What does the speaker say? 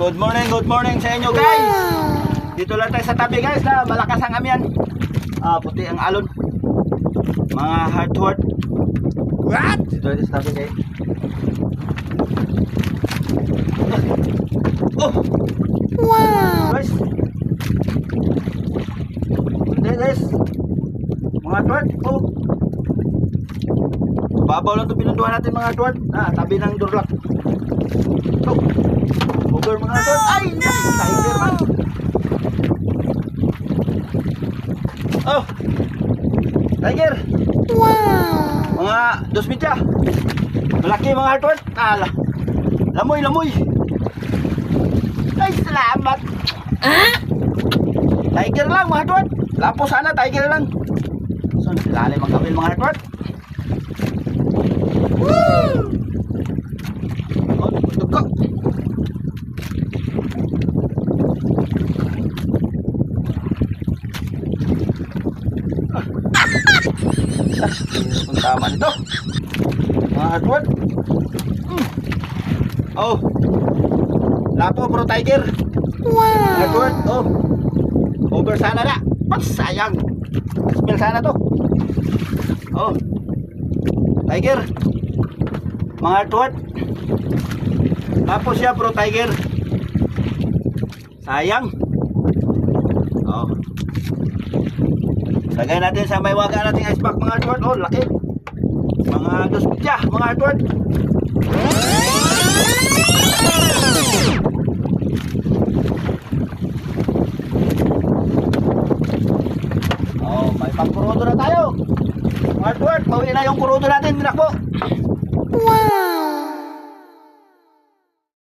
good morning sa inyo guys. Dito lang tayo sa tabi guys na malakas ang amihan. Puti ang alon. Mga hardwood. What? Dito tayo sa tabi guys. Oh! Wow! Guys. Hindi guys. Mga hardwood. Oh! Babaw lang ito pinunduhan natin mga hardwood. Tabi ng durlock. Oh! Over mga hardwood. Ay! Tiger man! Oh! Tiger! Wow! Mga 2 media. Malaki mga hardwood. Lamoy! Ay, salamat! Tiger lang mga hardwood. Lapo sana, tiger lang. So, lalim ang kawil mga hardwood. Woo! Oh, tutok ko. Kung tama nito mga hardwood. Oh, lapo pro tiger. Wow. Hardwood. Oh, over sana na. Sayang, smell sana to. Oh, tiger mga hardwood. Lapo siya pro tiger. Sayang. Oh, lagay natin sa may waga nating ice pack mga hardwood. Oh, laki. Mga 2 media mga hardwood. Oh, may pangkurudo na tayo. Mga hardwood, pauwi na yung kurudo natin, minakbo.